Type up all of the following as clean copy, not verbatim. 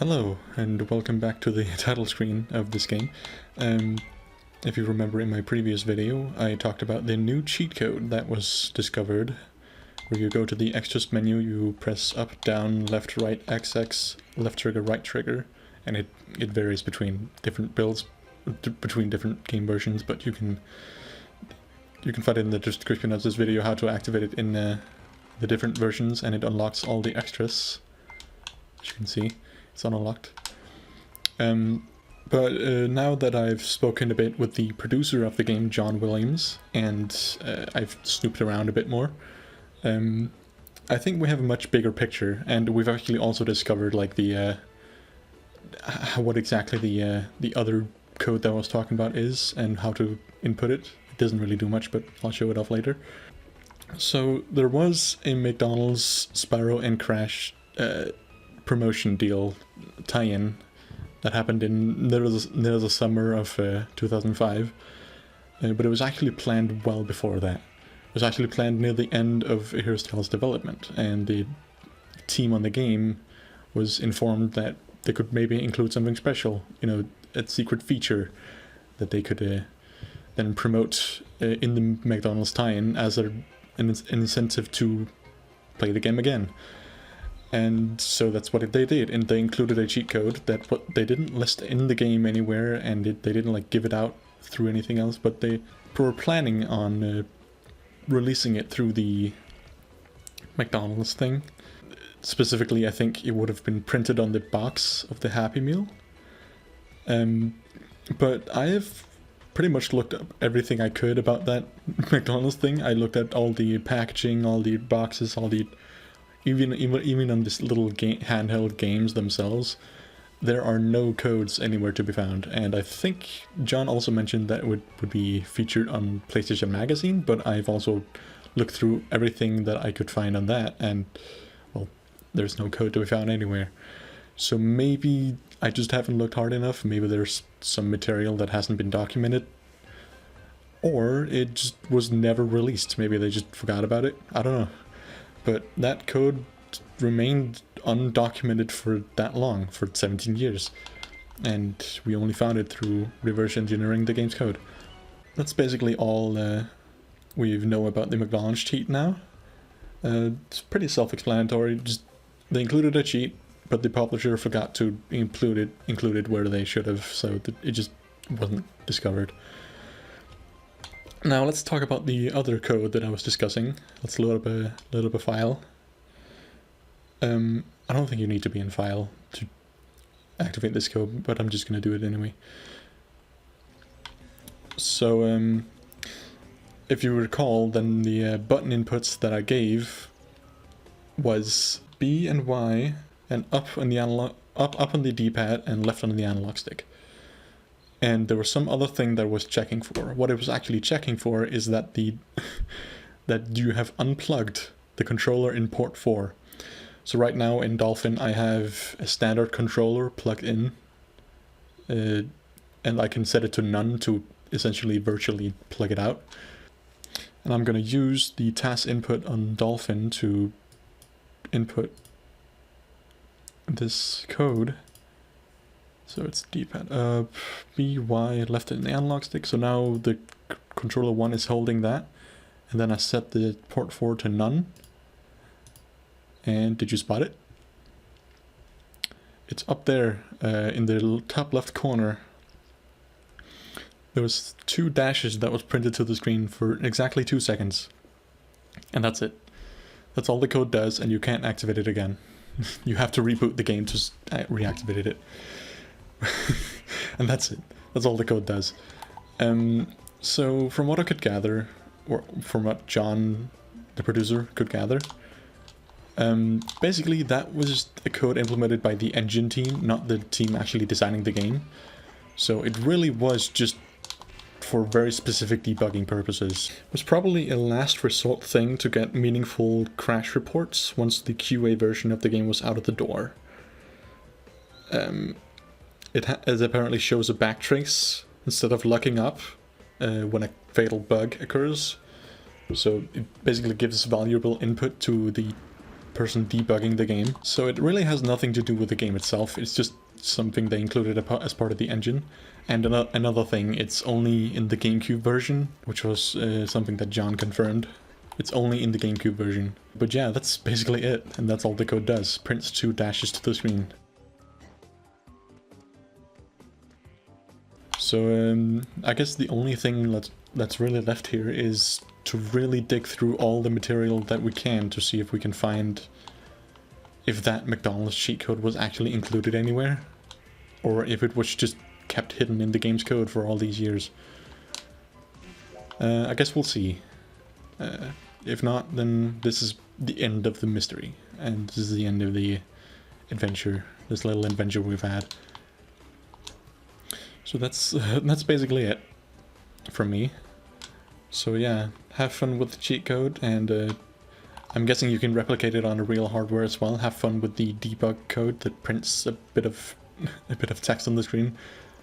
Hello, and welcome back to the title screen of this game. If you remember in my previous video, I talked about the new cheat code that was discovered, where you go to the extras menu, you press up, down, left, right, XX, left trigger, right trigger, and it varies between different builds, between different game versions, but you can find in the description of this video how to activate it in the different versions, and it unlocks all the extras, as you can see. It's unlocked. But now that I've spoken a bit with the producer of the game, John Williams, and I've snooped around a bit more, I think we have a much bigger picture, and we've actually also discovered like the what exactly the other code that I was talking about is and how to input it. It doesn't really do much, but I'll show it off later. So there was a McDonald's Spyro and Crash promotion deal tie-in that happened in near the summer of 2005, but it was actually planned well before that. It was actually planned near the end of Heroes Tales development, and the team on the game was informed that they could maybe include something special, you know, a secret feature that they could then promote in the McDonald's tie-in as an incentive to play the game again. And so that's what they did, and they included a cheat code that they didn't list in the game anywhere, and they didn't like give it out through anything else, but they were planning on releasing it through the McDonald's thing. Specifically, I think it would have been printed on the box of the Happy Meal. But I have pretty much looked up everything I could about that McDonald's thing. I looked at all the packaging, all the boxes, all the even on this little handheld games themselves, there are no codes anywhere to be found. And I think John also mentioned that it would be featured on PSM Magazine, but I've also looked through everything that I could find on that, and well, there's no code to be found anywhere. So maybe I just haven't looked hard enough, maybe there's some material that hasn't been documented, or it just was never released, maybe they just forgot about it, I don't know. But that code remained undocumented for that long, for 17 years. And we only found it through reverse engineering the game's code. That's basically all we know about the McDonald's cheat now. It's pretty self-explanatory. Just they included a cheat, but the publisher forgot to include it where they should have, so it just wasn't discovered. Now let's talk about the other code that I was discussing. Let's load up a file. I don't think you need to be in file to activate this code, but I'm just going to do it anyway. So if you recall, then the button inputs that I gave was B and Y, and up on the D-pad and left on the analog stick. And there was some other thing that it was checking for. What it was actually checking for is that that you have unplugged the controller in port 4. So right now in Dolphin I have a standard controller plugged in, and I can set it to none to essentially virtually plug it out. And I'm going to use the task input on Dolphin to input this code. So it's D-pad up, B, Y, left in the analog stick. So now the controller 1 is holding that. And then I set the port 4 to none. And did you spot it? It's up there in the top left corner. There was 2 dashes that was printed to the screen for exactly 2 seconds. And that's it. That's all the code does, and you can't activate it again. You have to reboot the game to reactivate it. And that's it. That's all the code does. So from what I could gather, or from what John, the producer, could gather, basically that was a code implemented by the engine team, not the team actually designing the game. So it really was just for very specific debugging purposes. It was probably a last resort thing to get meaningful crash reports once the QA version of the game was out of the door. It apparently shows a backtrace instead of locking up when a fatal bug occurs. So it basically gives valuable input to the person debugging the game. So it really has nothing to do with the game itself, it's just something they included as part of the engine. And another thing, it's only in the GameCube version, which was something that John confirmed. It's only in the GameCube version. But yeah, that's basically it, and that's all the code does. Prints 2 dashes to the screen. So I guess the only thing that's really left here is to really dig through all the material that we can to see if we can find if that McDonald's cheat code was actually included anywhere, or if it was just kept hidden in the game's code for all these years. I guess we'll see. If not, then this is the end of the mystery, and this is the end of the adventure, this little adventure we've had. So that's basically it from me. So yeah, have fun with the cheat code, and I'm guessing you can replicate it on a real hardware as well. Have fun with the debug code that prints a bit of text on the screen,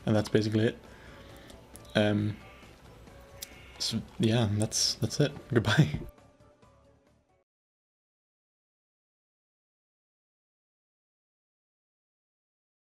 and that's basically it. So yeah, that's it. Goodbye.